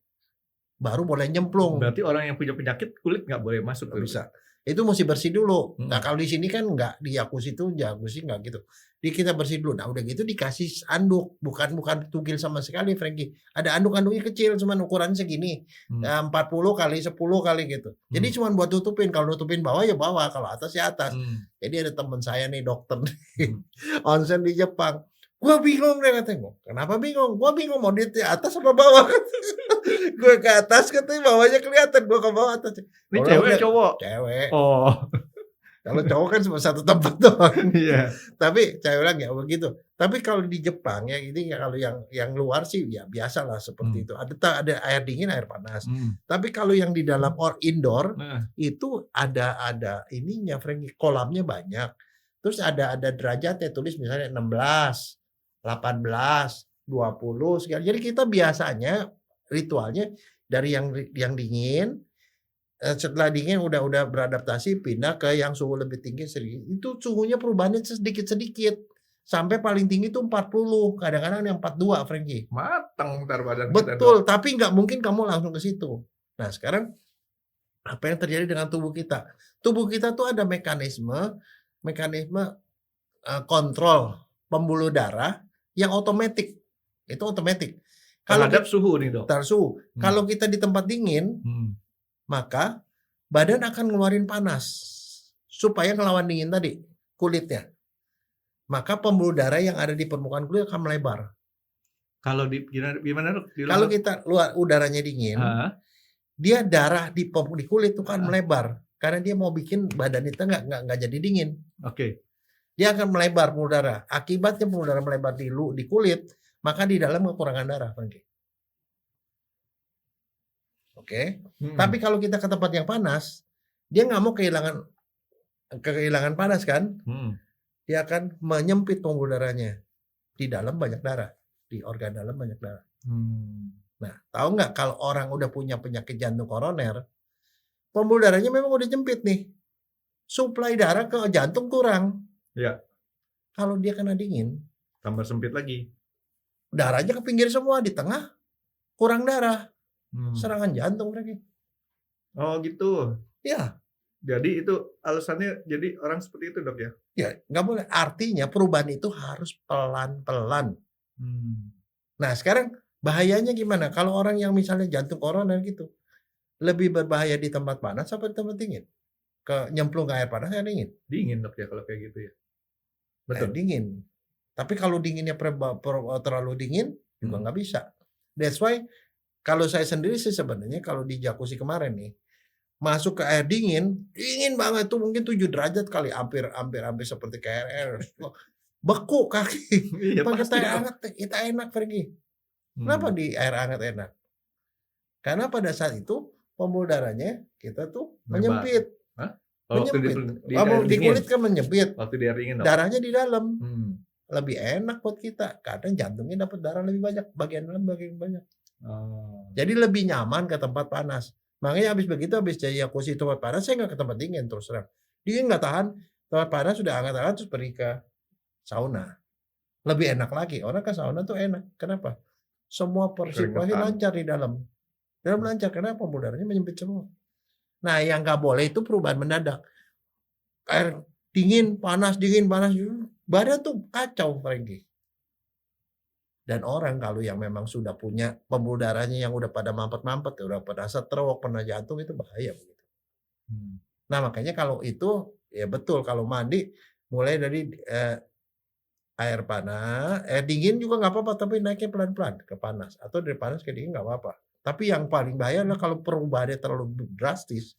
baru boleh nyemplung. Berarti orang yang punya penyakit kulit nggak boleh masuk. Nggak bisa. Itu mesti bersih dulu. Nah kalau di sini kan nggak, di jacuzzi itu jacuzzi nggak gitu. Kita bersih dulu. Nah udah gitu dikasih anduk, bukan tugil sama sekali, Frankie. Ada anduk-anduknya kecil, cuman ukurannya segini, 40 kali 10 kali gitu. Jadi cuman buat tutupin. Kalau tutupin bawah ya bawah, kalau atas ya atas. Jadi ada teman saya nih dokter onsen di Jepang. Gua bingung deh katanya. Kenapa bingung? Gua bingung mau di atas apa bawah. Gue ke atas katanya bawahnya kelihatan, gue ke bawah atas. Ini cewek cowok? Cewek. Oh. Kalau cowok kan cuma satu tempat doang. Iya. Tapi cewek lagi ya begitu. Tapi kalau di Jepang ya ini kalau yang luar sih ya biasa lah seperti itu. Ada air dingin, air panas. Tapi kalau yang di dalam indoor itu ada ininya, Frankie, kolamnya banyak. Terus ada derajatnya, tulis misalnya 16, 18, 20 sekian. Jadi kita biasanya ritualnya dari yang dingin, setelah dingin udah beradaptasi pindah ke yang suhu lebih tinggi sedikit. Itu suhunya perubahannya sedikit-sedikit sampai paling tinggi itu 40, kadang-kadang yang 42, Frankie. Matang ntar badan betul kita, tapi nggak mungkin kamu langsung ke situ. Nah sekarang apa yang terjadi dengan tubuh kita? Tubuh kita tuh ada mekanisme kontrol pembuluh darah yang otomatis. Itu otomatis. Kalau terhadap suhu nih dok. Suhu. Kalau kita di tempat dingin, maka badan akan ngeluarin panas supaya ngelawan dingin tadi kulitnya. Maka pembuluh darah yang ada di permukaan kulit akan melebar. Kalau gimana dok? Kalau kita udaranya dingin, dia darah di kulit itu kan melebar karena dia mau bikin badan kita nggak jadi dingin. Oke. Dia akan melebar pembuluh darah. Akibatnya pembuluh darah melebar di kulit, maka di dalam kekurangan darah, Frankie. Oke. Tapi kalau kita ke tempat yang panas, dia nggak mau kehilangan panas kan? Dia akan menyempit pembuluh darahnya. Di dalam banyak darah, di organ dalam banyak darah. Nah, tahu nggak kalau orang udah punya penyakit jantung koroner, pembuluh darahnya memang udah jempit nih. Suplai darah ke jantung kurang. Ya. Kalau dia kena dingin, tambah sempit lagi. Darahnya ke pinggir semua, di tengah kurang darah. Serangan jantung lagi. Oh gitu. Ya. Jadi itu alasannya jadi orang seperti itu dok ya? Ya nggak boleh. Artinya perubahan itu harus pelan-pelan. Nah sekarang bahayanya gimana? Kalau orang yang misalnya jantung koroner gitu, lebih berbahaya di tempat panas apa di tempat dingin? Nyemplung ke air panas air dingin? Dingin dok ya kalau kayak gitu ya. Air Betul. dingin. Tapi kalau dinginnya terlalu dingin juga nggak bisa. That's why kalau saya sendiri sih sebenarnya kalau di jacuzzi kemarin nih, masuk ke air dingin banget tuh mungkin 7 derajat kali, hampir seperti kayak air. Beku kaki. Iya Pakai pasti teh dong. hangat kita enak pergi. Kenapa di air hangat enak? Karena pada saat itu pembuluh darahnya kita tuh menyempit. Hah? Oh, waktu Menyempit. di air Di dingin. kulit kan menyempit. Waktu di air dingin dok. Darahnya di dalam. Lebih enak buat kita. Kadang jantungnya dapat darah lebih banyak, bagian dalam bagian banyak. Oh. Jadi lebih nyaman ke tempat panas. Makanya habis jacuzzi tempat panas, saya nggak ke tempat dingin terus terang. Dingin nggak tahan, tempat panas sudah hangat-hangat terus pergi ke sauna. Lebih enak lagi. Orang ke sauna tuh enak. Kenapa? Semua persirkulasi lancar di dalam. Dalam lancar karena pembuluh darahnya menyempit semua. Nah, yang nggak boleh itu perubahan mendadak. Air dingin, panas, badan tuh kacau, Frankie. Dan orang kalau yang memang sudah punya pembuluh darahnya yang udah pada mampet-mampet, udah pada stroke, pernah jantung itu bahaya begitu. Nah, makanya kalau itu ya betul kalau mandi mulai dari air panas, air dingin juga nggak apa-apa tapi naiknya pelan-pelan ke panas atau dari panas ke dingin nggak apa-apa. Tapi yang paling bahaya adalah kalau perubahannya terlalu drastis,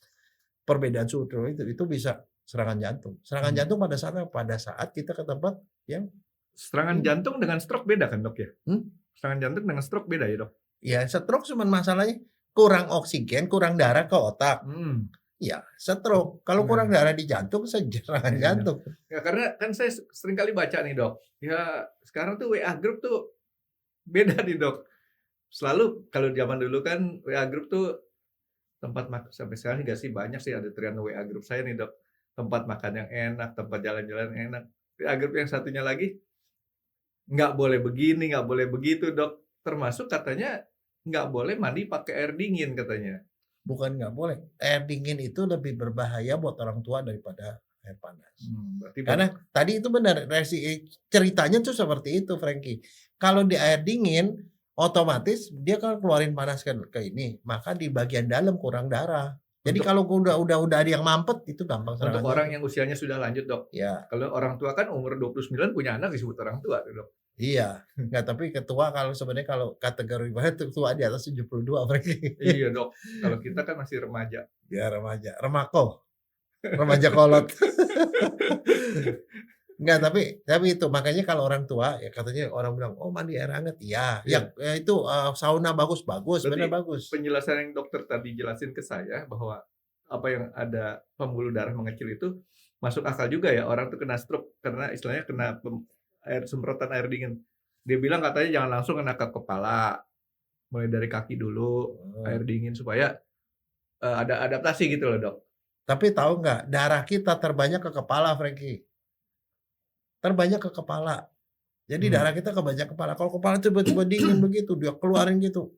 perbedaan suhu itu bisa serangan jantung. Serangan jantung pada saat kita ke tempat yang serangan jantung dengan stroke beda kan dok ya? Serangan jantung dengan stroke beda ya dok? Ya stroke cuma masalahnya kurang oksigen, kurang darah ke otak. Ya stroke. Kalau kurang darah di jantung, serangan jantung. Ya karena kan saya sering kali baca nih dok. Ya sekarang tuh WA group tuh beda nih dok. Selalu kalau zaman dulu kan WA group tuh tempat makan, sampai sekarang nggak sih banyak sih ada trian WA group saya nih dok. Tempat makan yang enak, tempat jalan-jalan yang enak. WA group yang satunya lagi nggak boleh begini, nggak boleh begitu dok. Termasuk katanya nggak boleh mandi pakai air dingin katanya. Bukan nggak boleh. Air dingin itu lebih berbahaya buat orang tua daripada air panas. Karena tadi itu benar, ceritanya tuh seperti itu, Frankie. Kalau di air dingin, otomatis dia kan keluarin panas ke ini, maka di bagian dalam kurang darah. Jadi kalau udah ada yang mampet itu gampang serangan. Untuk orang yang usianya sudah lanjut dok. Ya. Kalau orang tua kan umur 29 punya anak disebut orang tua dok. Iya, nggak, tapi ketua kalau sebenarnya kalau kategori banget tua di atas 72 Frankie. Iya dok, kalau kita kan masih remaja. Ya remaja, remaja kolot. Enggak, tapi itu makanya kalau orang tua ya katanya orang bilang oh mandi air hangat, ya itu sauna bagus, benar bagus. Penjelasan yang dokter tadi jelasin ke saya bahwa apa yang ada pembuluh darah mengecil itu masuk akal juga ya, orang tuh kena stroke karena istilahnya kena semprotan air dingin. Dia bilang katanya jangan langsung kena ke kepala, mulai dari kaki dulu air dingin supaya ada adaptasi gitu loh dok. Tapi tahu nggak, darah kita terbanyak ke kepala, Frankie. Terbanyak ke kepala. Jadi darah kita kebanyak kepala. Kalau kepala tiba-tiba dingin begitu, dia keluarin gitu.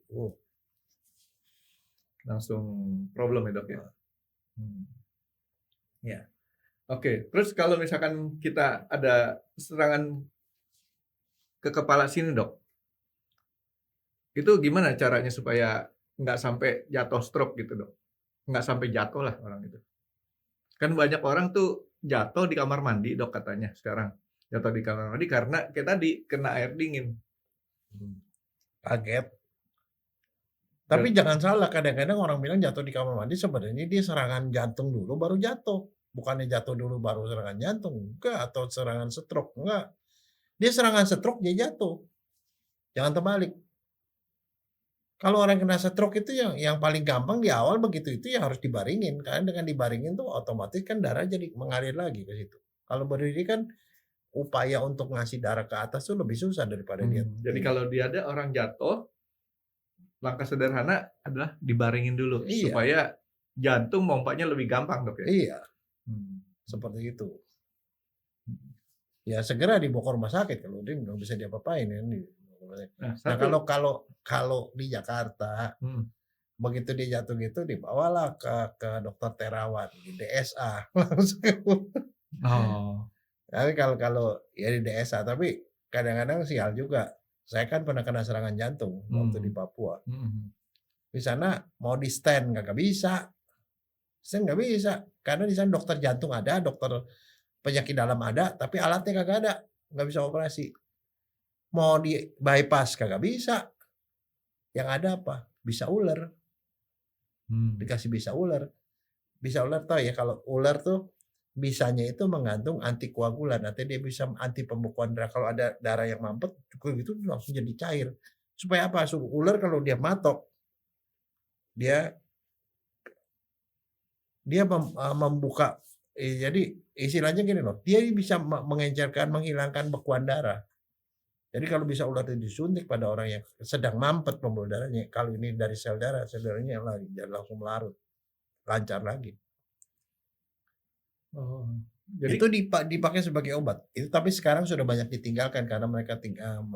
Langsung problem ya dok ya. Ya. Oke, terus kalau misalkan kita ada serangan ke kepala sini dok, itu gimana caranya supaya nggak sampai jatuh stroke gitu dok? Nggak sampai jatuh lah orang itu. Kan banyak orang tuh jatuh di kamar mandi dok katanya sekarang. Jatuh di kamar mandi karena kayak tadi kena air dingin. Kaget. Tapi jangan salah, kadang-kadang orang bilang jatuh di kamar mandi sebenarnya dia serangan jantung dulu baru jatuh. Bukannya jatuh dulu baru serangan jantung, enggak, atau serangan stroke, enggak. Dia serangan stroke dia jatuh. Jangan terbalik. Kalau orang kena stroke itu yang paling gampang di awal begitu itu ya harus dibaringin. Karena dengan dibaringin tuh otomatis kan darah jadi mengalir lagi ke situ. Kalau berdiri kan upaya untuk ngasih darah ke atas tuh lebih susah daripada dia. Jadi kalau dia ada orang jatuh, langkah sederhana adalah dibaringin dulu supaya jantung mompanya lebih gampang dok ya. Iya, seperti itu. Ya segera dibawa ke rumah sakit kalau dia nggak bisa diapa-apain ya. Nah kalau di Jakarta begitu dia jatuh gitu dibawalah ke dokter terawan di DSA langsung. Tapi kalau ya di DSA, tapi kadang-kadang sial juga. Saya kan pernah kena serangan jantung waktu di Papua. Di sana mau di stand nggak bisa. Stand nggak bisa. Karena di sana dokter jantung ada, dokter penyakit dalam ada, tapi alatnya kagak ada. Nggak bisa operasi. Mau di bypass kagak bisa. Yang ada apa? Bisa ular. Dikasih bisa ular. Bisa ular tau ya, kalau ular tuh bisanya itu mengandung antikoagulan, artinya dia bisa anti pembekuan darah. Kalau ada darah yang mampet, gitu langsung jadi cair. Supaya apa? Ular kalau dia matok, dia membuka, jadi istilahnya gini loh, dia bisa mengencerkan, menghilangkan bekuan darah. Jadi kalau bisa ular itu disuntik pada orang yang sedang mampet pembuluh darahnya, kalau ini dari sel darahnya yang lagi langsung melarut, lancar lagi. Oh, jadi itu dipakai sebagai obat. Itu tapi sekarang sudah banyak ditinggalkan karena mereka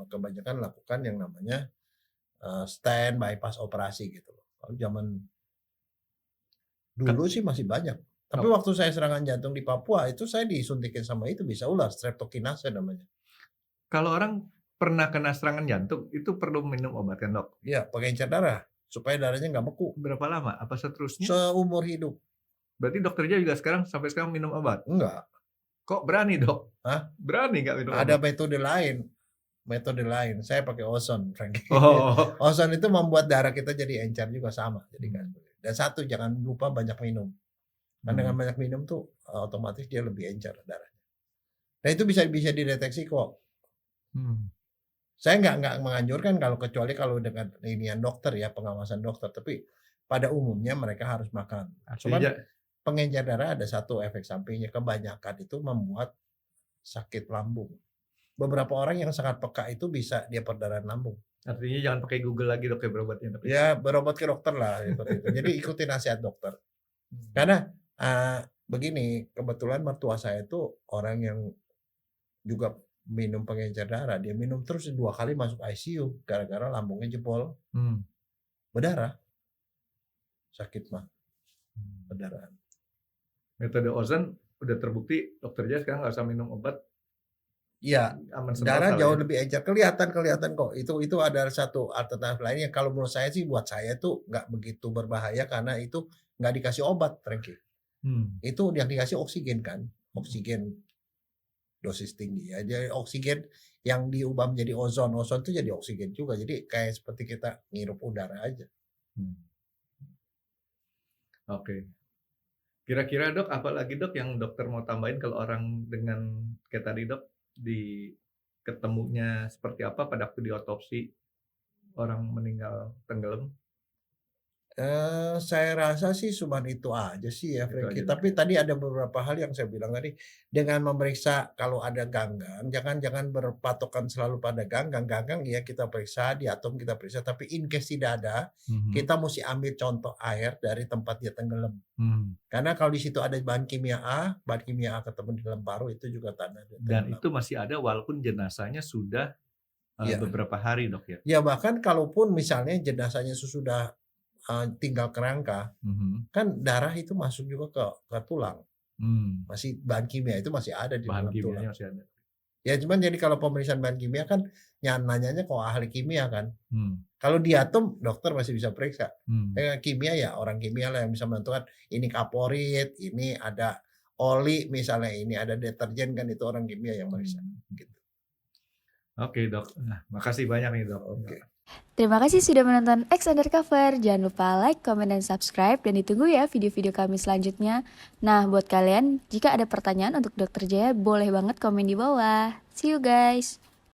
kebanyakan lakukan yang namanya stand bypass operasi gitu. Kalau zaman dulu sih masih banyak. Tapi waktu saya serangan jantung di Papua itu saya disuntikin sama itu bisa ular, streptokinase namanya. Kalau orang pernah kena serangan jantung itu perlu minum obat kan dok? Iya, pengencer darah supaya darahnya nggak beku. Berapa lama? Apa seterusnya? Seumur hidup. Berarti dokternya juga sampai sekarang minum obat? Enggak. Kok berani dok? Hah? Berani nggak minum obat? Ada metode lain. Saya pakai ozon, Frank. Ozon itu membuat darah kita jadi encer juga sama. Jadi kan. Dan satu, jangan lupa banyak minum. Karena dengan banyak minum tuh otomatis dia lebih encer darahnya. Nah itu bisa dideteksi kok. Saya nggak menganjurkan kecuali kalau dengan inian dokter ya, pengawasan dokter. Tapi pada umumnya mereka harus makan. Cuman pengencer darah ada satu efek sampingnya, kebanyakan itu membuat sakit lambung. Beberapa orang yang sangat peka itu bisa dia perdarahan lambung. Artinya jangan pakai Google lagi dok ya berobatnya. Ya berobat ke dokter lah seperti itu. Jadi ikuti nasihat dokter. Karena begini, kebetulan mertua saya itu orang yang juga minum pengencer darah. Dia minum terus 2 kali masuk ICU gara-gara lambungnya jebol. Berdarah. Sakit mah. Perdarahan. Metode ozon udah terbukti, dokter Jaya sekarang nggak usah minum obat. Iya, darah jauh lebih encer, kelihatan kok. Itu adalah satu alternatif lain yang kalau menurut saya sih, buat saya tuh nggak begitu berbahaya karena itu nggak dikasih obat, Franky. Itu yang dikasih oksigen kan, oksigen dosis tinggi ya. Jadi oksigen yang diubah menjadi ozon itu jadi oksigen juga. Jadi kayak seperti kita ngirup udara aja. Oke. Kira-kira dok, apa lagi dok yang dokter mau tambahin kalau orang dengan kayak tadi dok, di ketemunya seperti apa pada waktu diotopsi orang meninggal tenggelam? Saya rasa sih cuma itu aja sih ya, Franky. Tapi tadi ada beberapa hal yang saya bilang tadi, dengan memeriksa kalau ada ganggang, jangan berpatokan selalu pada ganggang. Ganggang ya kita periksa, diatom kita periksa, tapi in case tidak ada, kita mesti ambil contoh air dari tempat dia tenggelam. Karena kalau di situ ada bahan kimia A ketemu di dalam paru, itu juga tanda dia tenggelam. Dan itu masih ada walaupun jenazahnya sudah beberapa hari dok ya? Ya bahkan kalaupun misalnya jenazahnya sudah tinggal kerangka, kan darah itu masuk juga ke tulang. Masih bahan kimia itu masih ada di dalam tulang. Masih ada. Ya cuman jadi kalau pemeriksaan bahan kimia kan nanyanya kok ahli kimia kan. Kalau diatom dokter masih bisa periksa. Kimia ya orang kimia lah yang bisa menentukan ini kaporit, ini ada oli misalnya, ini ada deterjen kan, itu orang kimia yang meriksa. Gitu. Oke dok, nah, makasih banyak nih dok. Oke. Terima kasih sudah menonton X Undercover. Jangan lupa like, comment, dan subscribe. Dan ditunggu ya video-video kami selanjutnya. Nah, buat kalian, jika ada pertanyaan untuk Dr. Jaya, boleh banget komen di bawah. See you guys!